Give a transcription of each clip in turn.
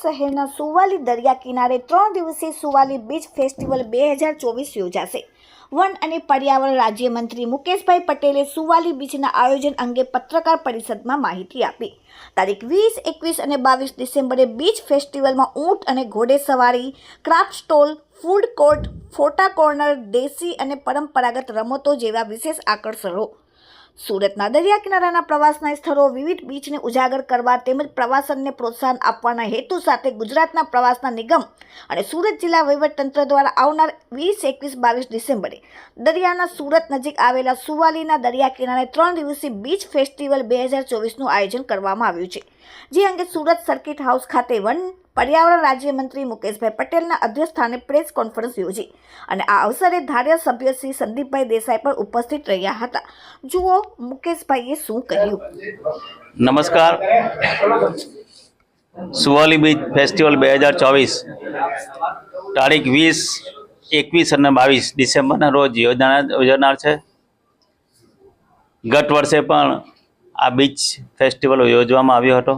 શહેરના સુવાલી દરિયા કિનારે 3 દિવસીય સુવાલી બીચ ફેસ્ટિવલ 2024 યોજાશે। વન અને પર્યાવરણ રાજ્યમંત્રી મુકેશભાઈ પટેલે સુવાલી બીચના આયોજન અંગે પત્રકાર પરિષદમાં માહિતી આપી। તારીખ 20, 21 અને 22 ડિસેમ્બરે બીચ ફેસ્ટિવલમાં ઊંટ અને ઘોડેસવારી, ક્રાફ્ટ સ્ટોલ, ફૂડ કોર્ટ, ફોટા કોર્નર, દેશી અને પરંપરાગત રમતો જેવા વિશેષ આકર્ષણો, સુરતના દરિયા કિનારાના પ્રવાસના સ્થળો, વિવિધ બીચને ઉજાગર કરવા તેમજ પ્રવાસનને પ્રોત્સાહન આપવાના હેતુ સાથે ગુજરાતના પ્રવાસના નિગમ અને સુરત જિલ્લા વહીવટીતંત્ર દ્વારા આવનાર 20, 21, 22 ડિસેમ્બરે દરિયાના સુરત નજીક આવેલા સુવાલીના દરિયા કિનારે 3 દિવસીય બીચ ફેસ્ટિવલ 2024નું આયોજન કરવામાં આવ્યું છે, જે અંગે સુરત સર્કિટ હાઉસ ખાતે વન પર્યાવરણ રાજ્યમંત્રી મુકેશભાઈ પટેલના અધ્યક્ષસ્થાને પ્રેસ કોન્ફરન્સ યોજી અને આ અવસરે ધારાસભ્ય શ્રી સંદીપભાઈ દેસાઈ પણ ઉપસ્થિત રહ્યા હતા। જુઓ મુકેશભાઈએ શું કહ્યું। નમસ્કાર। સુવાલી બીચ ફેસ્ટિવલ 2024 તારીખ 20, 21 અને 22 ડિસેમ્બરના રોજ યોજાનાર છે। ગત વર્ષે પણ આ બીચ ફેસ્ટિવલ યોજવામાં આવ્યો હતો।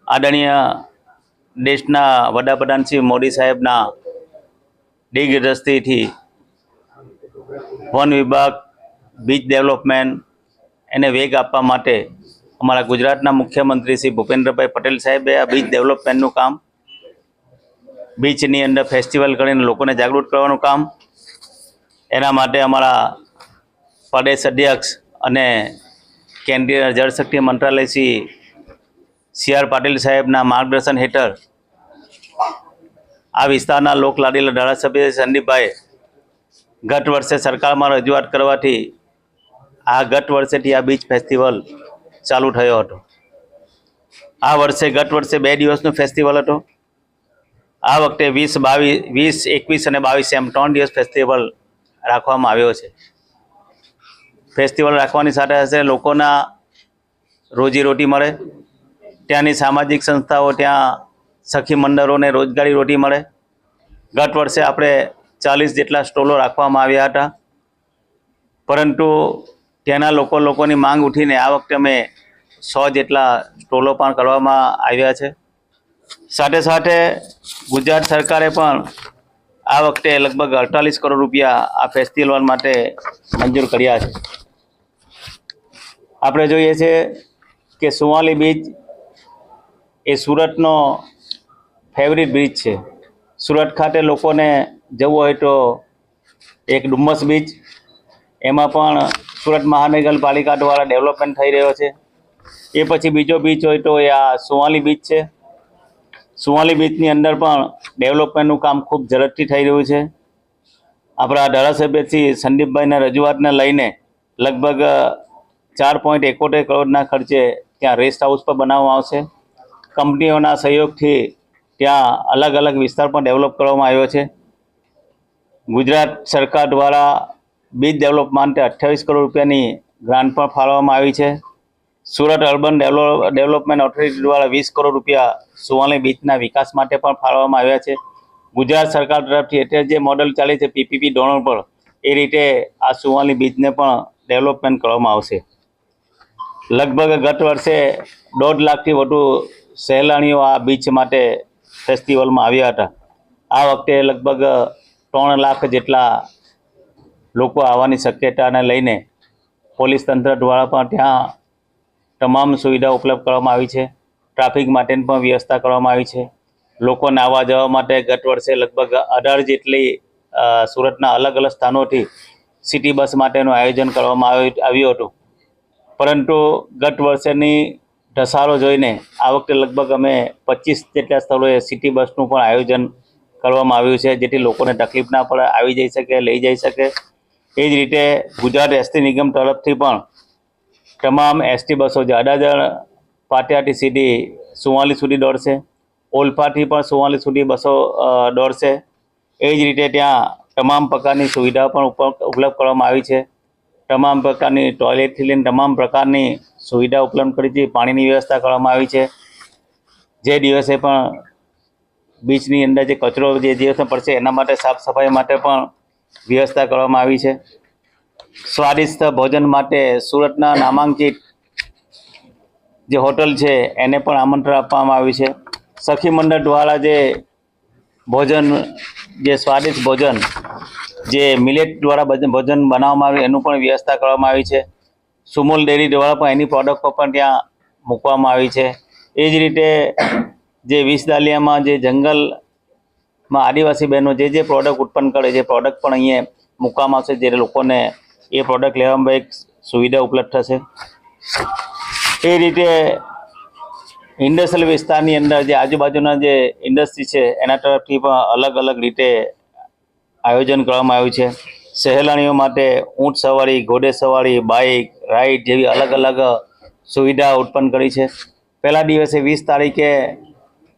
આદરણીય દેશના વડાપ્રધાન શ્રી મોદી સાહેબના દિગ્દૃષ્ટિથી વન વિભાગ, બીચ ડેવલપમેન્ટ એને વેગ આપવા માટે અમારા ગુજરાતના મુખ્યમંત્રી શ્રી ભૂપેન્દ્રભાઈ પટેલ સાહેબે આ બીચ ડેવલપમેન્ટનું કામ, બીચની અંદર ફેસ્ટિવલ કરીને લોકોને જાગૃત કરવાનું કામ, એના માટે અમારા પ્રદેશ અધ્યક્ષ અને કેન્દ્રીય જળશક્તિ મંત્રાલય શ્રી CR પાટીલ સાહેબના માર્ગદર્શન હેઠળ આ વિસ્તારના લોકલાડીલા ધારાસભ્ય સંદીપભાઈ ગત વર્ષે સરકારમાં રજૂઆત કરવાથી ગત વર્ષેથી આ બીચ ફેસ્ટિવલ ચાલુ થયો હતો। ગત વર્ષે 2 દિવસનો ફેસ્ટિવલ હતો। આ વખતે 20, 21 અને 22 એમ 3 દિવસ ફેસ્ટિવલ રાખવામાં આવ્યો છે। ફેસ્ટિવલ રાખવાની સાથે સાથે લોકોના રોજીરોટી મળે, ત્યાંની સામાજિક સંસ્થાઓ, ત્યાં સખી મંડળોને રોજગારી રોટી મળે। ગત વર્ષે આપણે 40 જેટલા સ્ટોલો રાખવામાં આવ્યા હતા, પરંતુ ત્યાંના લોકોની માંગ ઉઠીને આ વખતે અમે 100 જેટલા સ્ટોલો પણ કરવામાં આવ્યા છે। સાથે સાથે ગુજરાત સરકારે પણ આ વખતે લગભગ 48 કરોડ રૂપિયા આ ફેસ્ટિવલ માટે મંજૂર કર્યા છે। આપણે જોઈએ છે કે સુવાલી બીચ એ સુરતનો ફેવરિટ બીચ છે। સુરત ખાતે લોકોને જવું હોય તો એક ડુમ્મસ બીચ, એમાં પણ સુરત મહાનગરપાલિકા દ્વારા ડેવલપમેન્ટ થઈ રહ્યો છે। એ પછી બીજો બીચ હોય તો એ આ સુવાલી બીચ છે। સુવાલી બીચની અંદર પણ ડેવલપમેન્ટનું કામ ખૂબ ઝડપથી થઈ રહ્યું છે। આપણા ધારાસભ્ય શ્રી સંદીપભાઈના રજૂઆતને લઈને લગભગ 4.71 કરોડના ખર્ચે ત્યાં રેસ્ટ હાઉસ પર બનાવવામાં આવશે। કંપનીઓના સહયોગથી ત્યાં અલગ અલગ વિસ્તાર પણ ડેવલપ કરવામાં આવ્યો છે। ગુજરાત સરકાર દ્વારા બીચ ડેવલપ માટે 28 કરોડ રૂપિયાની ગ્રાન્ટ પણ ફાળવવામાં આવી છે। સુરત અર્બન ડેવલપમેન્ટ ઓથોરિટી દ્વારા 20 કરોડ રૂપિયા સુવાલી બીચના વિકાસ માટે પણ ફાળવવામાં આવ્યા છે। ગુજરાત સરકાર તરફથી અત્યારે જે મોડલ ચાલે છે PPP ધોરણ પર, એ રીતે આ સુવાલી બીચને પણ ડેવલપમેન્ટ કરવામાં આવશે। લગભગ ગત વર્ષે 1.5 લાખથી વધુ સહેલાણીઓ આ બીચ માટે ફેસ્ટિવલમાં આવ્યા હતા। આ વખતે લગભગ 3 લાખ જેટલા લોકો આવવાની શક્યતાને લઈને પોલીસ તંત્ર દ્વારા પણ ત્યાં તમામ સુવિધા ઉપલબ્ધ કરવામાં આવી છે। ટ્રાફિક માટેની પણ વ્યવસ્થા કરવામાં આવી છે। લોકોને આવવા જવા માટે ગત વર્ષે લગભગ 18 જેટલી સુરતના અલગ અલગ સ્થાનોથી સિટી બસ માટેનું આયોજન કરવામાં આવ્યું હતું, પરંતુ ગત વર્ષેની ધસારો જોઈને આ વખતે લગભગ અમે 25 જેટલા સ્થળોએ સિટી બસનું પણ આયોજન કરવામાં આવ્યું છે, જેથી લોકોને તકલીફ ના પડે, આવી જઈ શકે, લઈ જઈ શકે। એ જ રીતે ગુજરાત ST નિગમ તરફથી પણ તમામ ST બસો જે અડાજણ પાટિયાથી સીધી સુવાલી સુધી દોડશે, ઓલપાથી પણ સુવાલી સુધી બસો દોડશે। એ જ રીતે ત્યાં તમામ પ્રકારની સુવિધાઓ પણ ઉપલબ્ધ કરવામાં આવી છે। તમામ પ્રકારની ટોયલેટથી લઈને તમામ પ્રકારની સુવિધા ઉપલબ્ધ કરી છે। પાણીની વ્યવસ્થા કરવામાં આવી છે। જે દિવસે પણ બીચની અંદર જે કચરો જે દિવસે પડશે એના માટે સાફ સફાઈ માટે પણ વ્યવસ્થા કરવામાં આવી છે। સ્વાદિષ્ટ ભોજન માટે સુરતના નામાંકિત જે હોટલ છે એને પણ આમંત્રણ આપવામાં આવ્યું છે। સખી મંડળ દ્વારા જે ભોજન, જે સ્વાદિષ્ટ ભોજન, જે મિલેટ દ્વારા ભોજન બનાવવામાં આવે એનું પણ વ્યવસ્થા કરવામાં આવી છે. સુમૂલ ડેરી દ્વારા પણ એની પ્રોડક્ટો પણ ત્યાં મૂકવામાં આવી છે. એ જ રીતે જે વિસદાલિયામાં જે જંગલમાં આદિવાસી બહેનો જે પ્રોડક્ટ ઉત્પન્ન કરે છે, પ્રોડક્ટ પણ અહીંયા મૂકવામાં આવશે, જે લોકોને એ પ્રોડક્ટ લેવામાં એક સુવિધા ઉપલબ્ધ થશે. એ રીતે ઇન્ડસ્ટ્રીયલ વિસ્તારની અંદર જે આજુબાજુના જે ઇન્ડસ્ટ્રી છે એના તરફથી પણ અલગ અલગ રીતે આયોજન કરવામાં આવ્યું છે. સહેલાણીઓ માટે ઊંટ સવારી, ઘોડે સવારી, બાઇક રાઇડ જેવી અલગ અલગ સુવિધા ઉત્પન્ન કરી છે. પહેલા દિવસે 20 તારીખે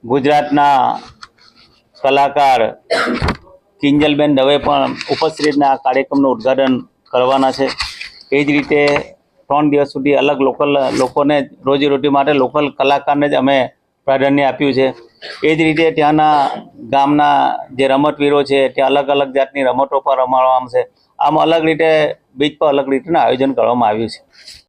ગુજરાતના કલાકાર કિંજલબેન દવે પણ ઉપસ્થિત આ કાર્યક્રમનું ઉદ્ઘાટન કરવાના છે. એ જ રીતે 3 દિવસ સુધી અલગ લોકોને રોજીરોટી માટે લોકલ કલાકારને જ અમે પ્રાધાન્ય આપ્યું છે. એ જ રીતે ત્યાંના ગામના જે રમતવીરો છે ત્યાં અલગ અલગ જાતની રમતો પર રમાડવામાં આવશે. આમ અલગ રીતે બીચ પર અલગ રીતના આયોજન કરવામાં આવ્યું છે.